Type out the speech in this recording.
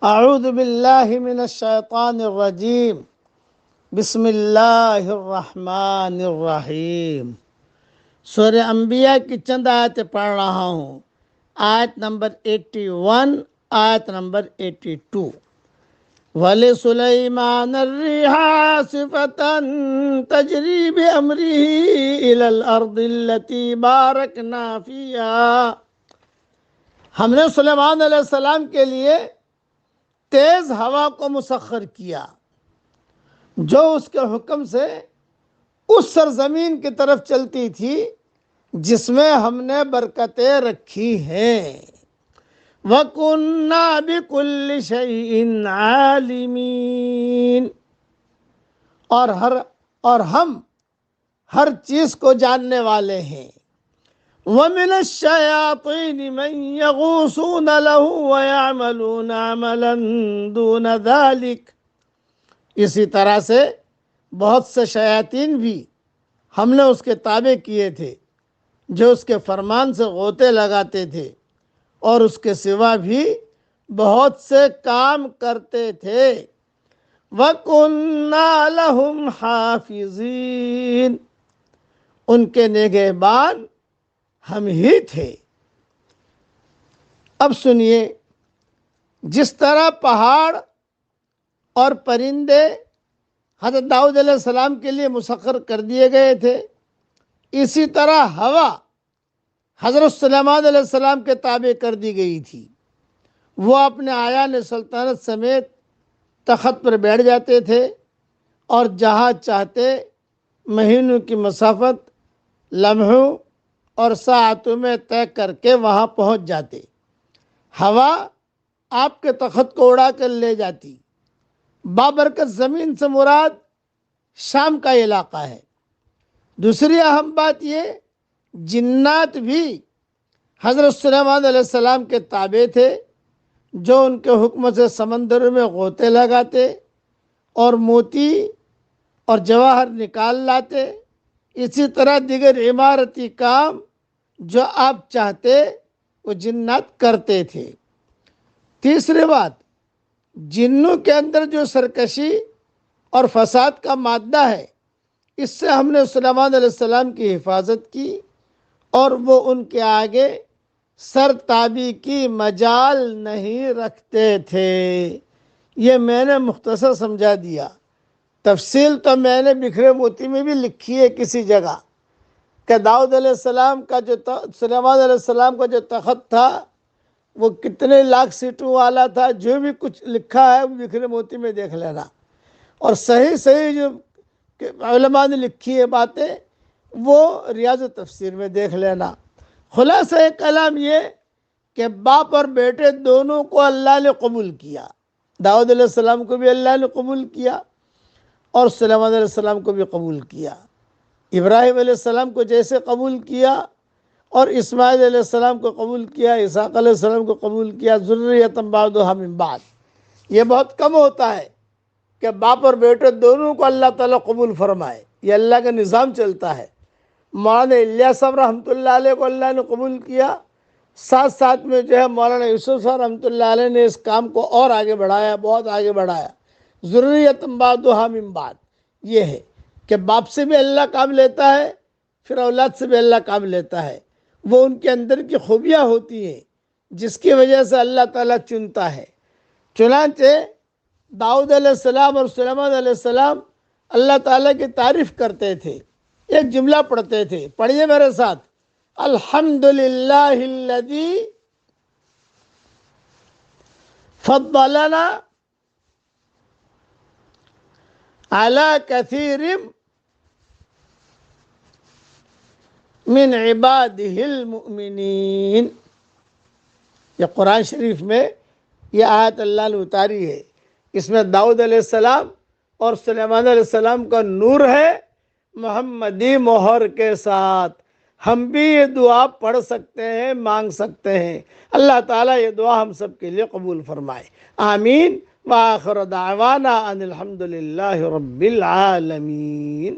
اعوذ باللہ من الشیطان الرجیم بسم اللہ الرحمن الرحیم۔ سورہ انبیاء کی چند آیتیں پڑھ رہا ہوں۔ آیت نمبر 81، آیت نمبر 82۔ وَلِسُلَيْمَانَ الرِّيحَ عَاصِفَةً تَجْرِي بِأَمْرِهِ إِلَى الْأَرْضِ الَّتِي بَارَكْنَا فِيهَا۔ ہم نے سلیمان علیہ السلام کے لیے تیز ہوا کو مسخر کیا جو اس کے حکم سے اس سرزمین کی طرف چلتی تھی جس میں ہم نے برکتیں رکھی ہیں۔ وَكُنَّا بِكُلِّ شَيْءٍ عَالِمِينَ، اور ہم ہر چیز کو جاننے والے ہیں۔ وَمِنَ الشَّيَاطِينِ مَن يَغُوصُونَ لَهُ وَيَعْمَلُونَ عَمَلًا دُونَ ذَلِكَ۔ اسی طرح سے بہت سے شیاطین بھی ہم نے اس کے تابع کیے تھے جو اس کے فرمان سے غوطے لگاتے تھے اور اس کے سوا بھی بہت سے کام کرتے تھے۔ وَكُنَّا لَهُمْ حَافِظِينَ، ان کے نگہبان ہم ہی تھے۔ اب سنیے، جس طرح پہاڑ اور پرندے حضرت داؤد علیہ السلام کے لیے مسخر کر دیے گئے تھے، اسی طرح ہوا حضرت سلیمان علیہ السلام کے تابع کر دی گئی تھی۔ وہ اپنے آیان سلطنت سمیت تخت پر بیٹھ جاتے تھے اور جہاں چاہتے مہینوں کی مسافت لمحوں اور ساعتوں میں طے کر کے وہاں پہنچ جاتے۔ ہوا آپ کے تخت کو اڑا کر لے جاتی۔ بابرکت زمین سے مراد شام کا علاقہ ہے۔ دوسری اہم بات یہ، جنات بھی حضرت سلیمان علیہ السلام کے تابع تھے جو ان کے حکم سے سمندر میں غوطے لگاتے اور موتی اور جواہر نکال لاتے۔ اسی طرح دیگر عمارتی کام جو آپ چاہتے وہ جنات کرتے تھے۔ تیسری بات، جنوں کے اندر جو سرکشی اور فساد کا مادہ ہے، اس سے ہم نے سلیمان علیہ السلام کی حفاظت کی اور وہ ان کے آگے سر تابی کی مجال نہیں رکھتے تھے۔ یہ میں نے مختصر سمجھا دیا۔ تفصیل تو میں نے بکھرے موتی میں بھی لکھی ہے کسی جگہ کہ داؤد علیہ السلام کا سلیمان علیہ السلام کا جو تخت تھا وہ کتنے لاکھ سیٹوں والا تھا، جو بھی کچھ لکھا ہے وہ بکھرے موتی میں دیکھ لینا، اور صحیح جو علماء نے لکھی ہے باتیں وہ ریاض تفسیر میں دیکھ لینا۔ خلاصہ کلام یہ کہ باپ اور بیٹے دونوں کو اللہ نے قبول کیا۔ داؤد علیہ السلام کو بھی اللہ نے قبول کیا اور سلیمان علیہ السلام کو بھی قبول کیا۔ ابراہیم علیہ السلام کو جیسے قبول کیا اور اسماعیل علیہ السلام کو قبول کیا، اسحاق علیہ السلام کو قبول کیا، ذریۃ بعضھا من بعض۔ یہ بہت کم ہوتا ہے کہ باپ اور بیٹے دونوں کو اللہ تعالیٰ قبول فرمائے، یہ اللہ کا نظام چلتا ہے۔ مولانا الیاس صاحب رحمۃ اللہ علیہ کو اللہ نے قبول کیا، ساتھ ساتھ میں جو ہے مولانا یوسف صاحب رحمۃ اللہ علیہ نے اس کام کو اور آگے بڑھایا، بہت آگے بڑھایا۔ ذریۃ بعضھا من بعض یہ ہے کہ باپ سے بھی اللہ کام لیتا ہے، پھر اولاد سے بھی اللہ کام لیتا ہے۔ وہ ان کے اندر کی خوبیاں ہوتی ہیں جس کی وجہ سے اللہ تعالیٰ چنتا ہے۔ چنانچہ داؤد علیہ السلام اور سلیمان علیہ السلام اللہ تعالیٰ کی تعریف کرتے تھے۔ ایک جملہ پڑھتے تھے، پڑھیے میرے ساتھ، الحمدللہ الذی فضلنا علی کثیر من عبادہ المؤمنین۔ یہ قرآن شریف میں یہ آیت اللہ نے اتاری ہے۔ اس میں داؤد علیہ السلام اور سلیمان علیہ السلام کا نور ہے محمدی مہر کے ساتھ۔ ہم بھی یہ دعا پڑھ سکتے ہیں، مانگ سکتے ہیں۔ اللہ تعالیٰ یہ دعا ہم سب کے لیے قبول فرمائے، آمین۔ وآخر دعوانا ان الحمدللہ رب العالمین۔